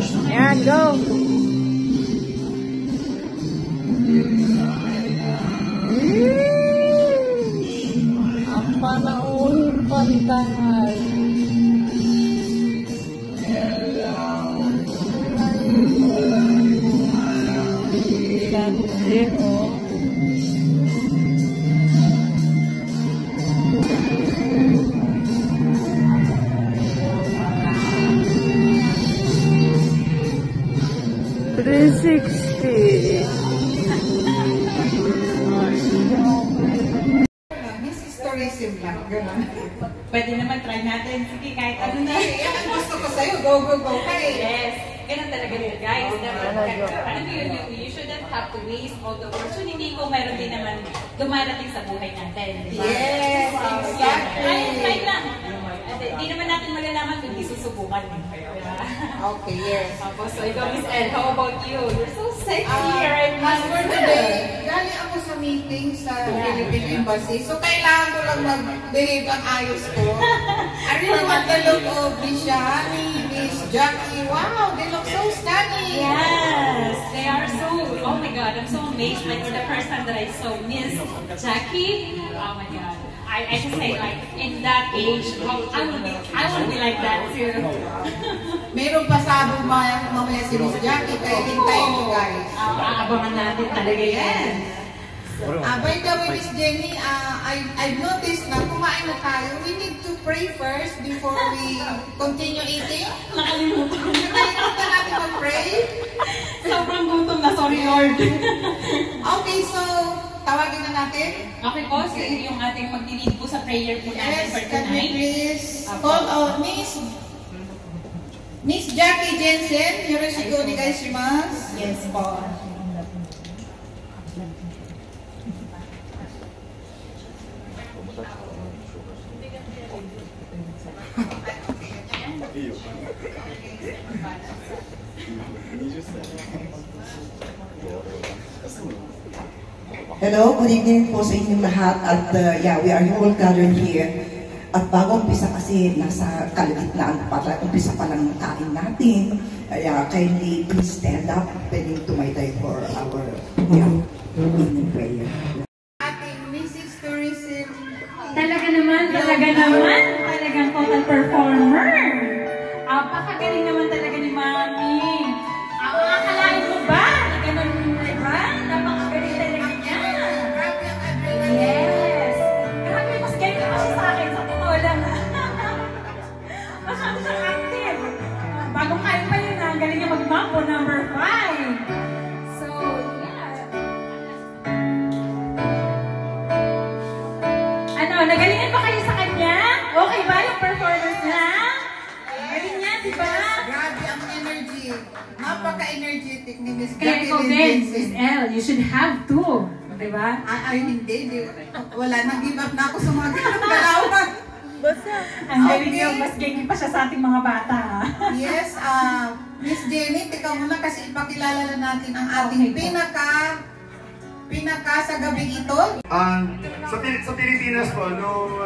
Yan, go! Ang panahon pantahal. Pwede naman try natin. Sige, kahit ano na. Yan ang gusto ko sa'yo. Go, go, go. Yes. Ganun talaga yun, guys. Ano yun, you shouldn't have to waste all the opportunity kung meron din naman dumarating sa buhay natin. Diba? Yes, exactly. Try lang. Hindi naman natin malalaman kung di susubukan. Diba? Okay, yes. So, ikaw, Miss Elle, how about you? You're so sexy right now. As for today, galing ako sa meeting sa Philippine Embassy. So, kailangan ko lang mag-behave ang ayos ko. I really want the look of Miss Shani, Miss Jackie. Wow, they look so stunning. Yes, they are so, oh my God, I'm so amazed. Like, the first time that I saw Miss Jackie, oh my God. I just say, like, in that age, I want to be like that too. Meron pa sabong mamaya si Miss Jackie, kaya hintayin mo guys. Abangan natin talaga yan. By the way, Miss Jenny, I've noticed na kumain na tayo. We need to pray first before we continue eating. Nakalimutan natin mag-pray. Sobrang gutom na, sorry Lord. Okay, so tawagin na natin. Okay po, so yung ating mag-lead po sa prayer po natin for Can we tonight. please call out Miss Jackie Jensen, yoroshiku onegaishimasu. Yes po. Hello, good evening po sa inyong lahat at yeah, we are all gathered here. At bago umpisa kasi nasa kalagitnaan para umpisa pa lang ng kain natin. Kindly please stand up, pwedeng tumaytay for our evening prayer. Ating Mrs. Tourism. Talagang total performer. Apakagaling naman talaga ni Mami. Akalain mo ba? Ganun, diba? Napakagaling talaga niya. Yes. Grabe, mas galing naman siya sa akin. Sa totoo lang. Masyado siyang active. Bagong kain pa yun, ang galing niya mag-mampo, number 5. So, yeah. Ano, nagalingan ba kayo sa kanya? Okay ba yung performance niya? Galing niya, di ba? Grabe ang energy. Napaka-energetic ni Miss Kaya Jackie ikaw din, Jensen. Miss Elle, you should have to. Di ba? Ay, hindi. Wala, nag-give up na ako sa mga galawan. Ang galing niya, mas galing pa siya sa ating mga bata. Yes, Miss Jenny, tika muna kasi ipakilala na natin ang ating pinaka sa gabing ito. Sa Pilipinas po, no,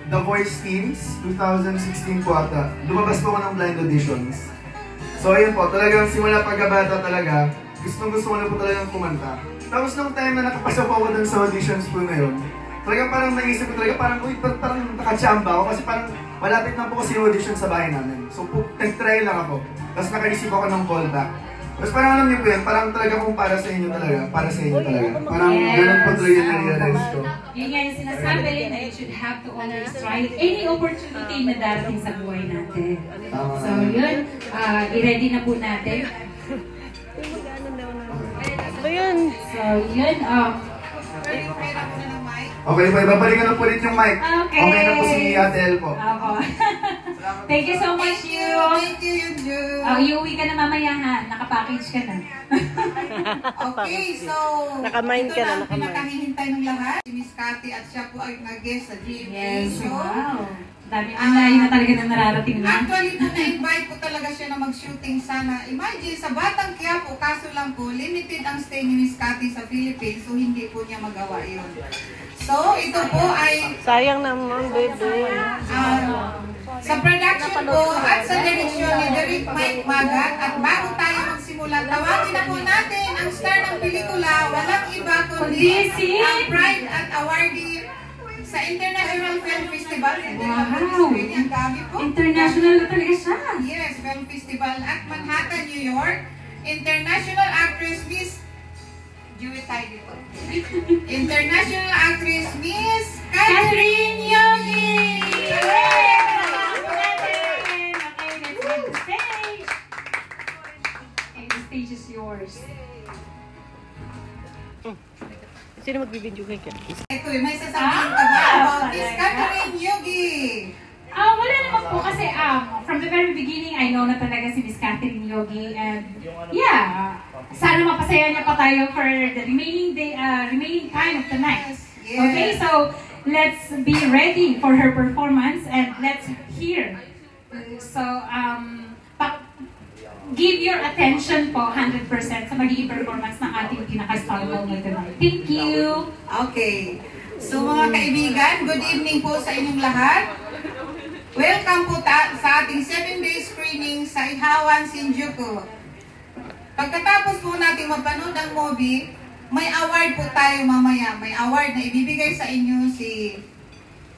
The Voice Teens, 2016 po ata, lumabas po ako ng blind auditions. So ayun po, talagang simula pagkabata talaga, gusto ko na po talagang kumanta. Tapos nung time na nakapasok po ako dun sa auditions po na yun, talagang parang naisip ko talaga, parang nakachamba ako kasi parang malapit na po kasi yung audition sa bahay namin. So nag-try lang ako, tapos naka-receive ako ng callback. Tapos parang alam niyo po yan, parang talaga kung para sa inyo talaga, para sa inyo talaga. Parang ganun po talaga yung na-realize ko. Yun nga yung sinasabi na you should have to always try any opportunity na darating sa buhay natin. So yun, i-ready na po natin. So yun, Okay po, ibabalikan na po ulit yung mic. Okay na po si Ate El po. Thank you so much, Thank you, Yunju. Iuwi ka na mamaya ha. Nakapackage ka na. Okay, so Nakamind ka na, ito na ang nakamind. pinakahihintay ng lahat. Si Miss Cathy at siya po ay nag-guest sa GMA Yes, show. wow. Ang layo na talaga na nararating na. Actually po, na-invite po talaga siya na mag-shooting sana. Imagine, sa Batang Quiapo, kaso lang po, limited ang stay ni Miss Cathy sa Philippines, so hindi po niya magawa yun. So, ito po ay sayang naman, baby. sa production po at sa direksyon ni Derek Mike Magat at bago pelikula. Tawagin na po natin ang star ng pelikula, walang iba kundi ang Pride at Awardee sa International Film Festival. Wow! Ang dami po. International na talaga siya. Yes, Film Festival at Manhattan, New York. International actress Miss International actress Miss Catherine Yogi. Stage is yours. Sino magbibideo kay ka? Ito, may sasabihin ka ba about Miss Catherine Yogi? Wala naman po kasi from the very beginning, I know na talaga si Miss Catherine Yogi and yeah, sana mapasaya niya pa tayo for the remaining time of the night. Yes. Okay, so let's be ready for her performance and let's hear. So, give your attention po 100% sa magiging performance ng ating pinaka-star moment tonight. Thank you! Okay. So mga kaibigan, good evening po sa inyong lahat. Welcome po sa ating 7-day screening sa Ihawan, Shinjuku. Pagkatapos po natin mapanood ang movie, may award po tayo mamaya. May award na ibibigay sa inyo si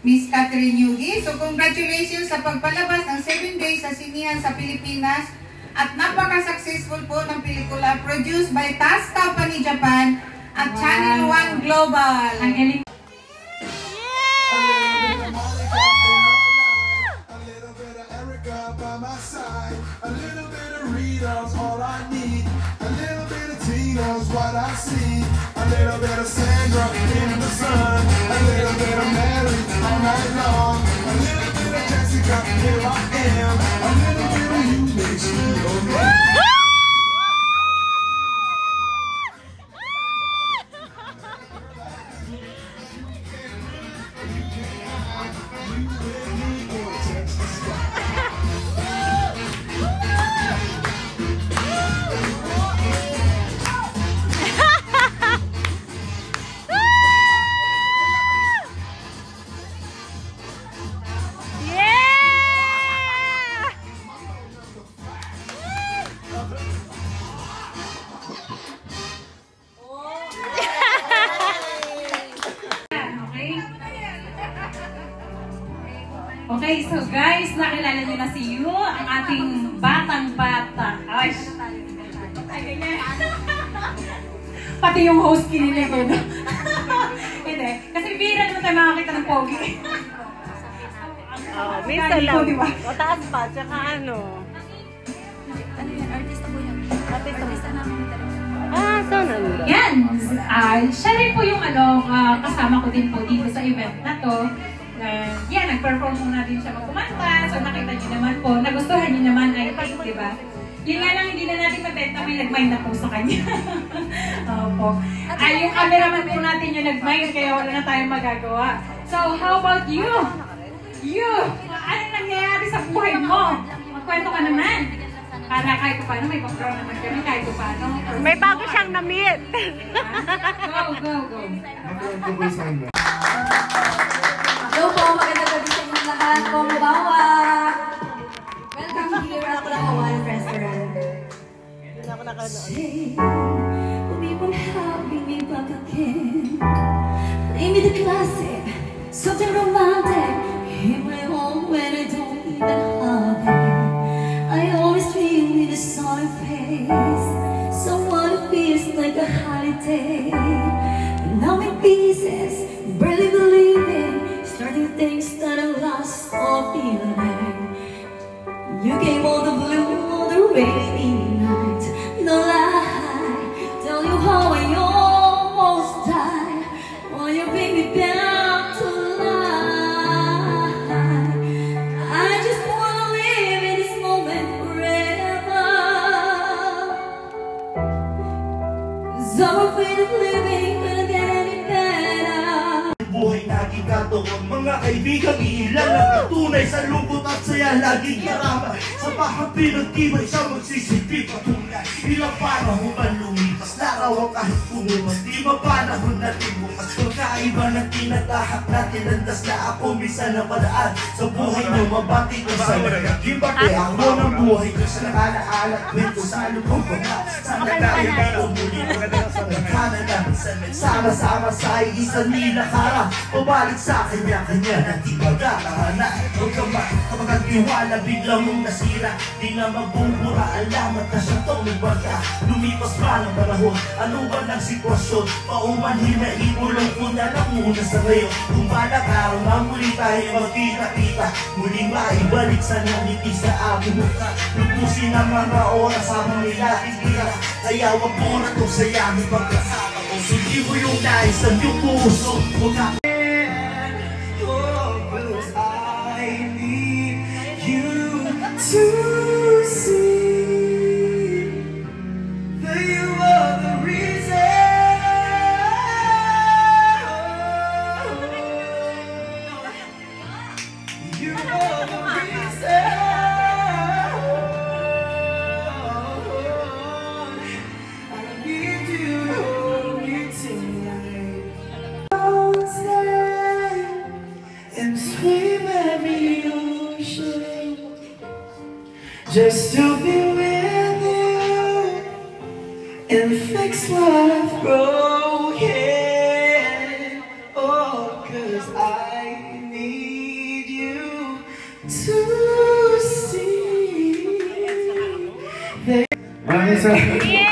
Miss Catherine Yogi. So congratulations sa pagpalabas ng 7 days sa sinihan sa Pilipinas. At napaka-successful po ng pelikula produced by TAS Company Japan at Channel 1 Global. Ang galing. What I see, a little bit of Sandra in the sun, a little bit of Mary all night long, a little bit of Jessica, here I am, a little bit of you makes me okay. Okay, so guys, nakilala niyo na si Yu, ang ating batang-bata. Ay, ganyan. Pati yung host kinilig, no? Hindi, kasi bira naman tayo makakita ng pogi. Minsan lang. Mataas pa, tsaka ano. Ano yan? Artista po yan. Artista namin talaga. So naman. Yan, siya rin po yung kasama ko din po dito sa event na to. Yan, nag-perform muna din siya magkumanta. So nakita niyo naman po, nagustuhan niyo naman, I think, di ba? Yun nga lang, hindi na natin mabenta, may nag-mind na po sa kanya. Opo. Yung cameraman po natin yung nag-mind, kaya wala na tayong magagawa. So, how about you? You! Anong nangyayari sa buhay mo? Magkwento ka naman. Para kahit paano, may background naman kami, kahit paano. May bago siyang na-meet. Go. Hello po, magandang gabi sa inyong lahat. Konbawa! Welcome here at the Hawaiian Restaurant. Say, we were having me back again. Play me the classic, something romantic. In my home when I don't even have it. I always dream with a sunny face. Someone who feels like a holiday. But now in pieces, barely believing. Starting things that are lost or feeling. You gave all the blue on the rainy night. No lie, tell you how I almost died. While you bring me back to life. I just wanna live in this moment forever. 'Cause I'm afraid of living, gonna get any better. Buhay natin katoon, mga kaibigan, iilan ang tunay sa lungkot at saya laging marama. Sa bahang pinagtibay siya magsisilbi patunay. Ilang panahon man lumipas, laraw tawa kahit pumunos. Di ba panahon natin bukas? Pagkaiba ng tinatahak natin, landas na ako minsan na padaan sa buhay na mabati ko sa nagkakibak. Kaya ako ng buhay ko sa nakalaala, kwento sa lubong ko na sana tayo dito muli. Nagkana namin sa nagsama-sama sa isang nilakara, pabalik sa kanya-kanya na di magkakahana. Huwag ka makagtiwala, bigla mong nasira, di na magbubura, alamat na siya itong nagbarka. Lumipas pa ng panahon, ano ba ng sitwasyon? Paumanhin na ibulong ko na lang muna sa ngayon. Kung balang araw na muli tayo magkita-kita, muling maibalik sa nangiti sa aking mukha. Lupusin ang mga oras habang nila-titira, kaya wag mo na itong sayangin pagkasama ko. Sundi mo yung nais ng iyong puso. To see that you are the reason. You are the reason. I need you to hold me tonight. And swim at the ocean, just to be with you and fix what I've broken. Oh, 'cause I need you to see that. Maraming salamat.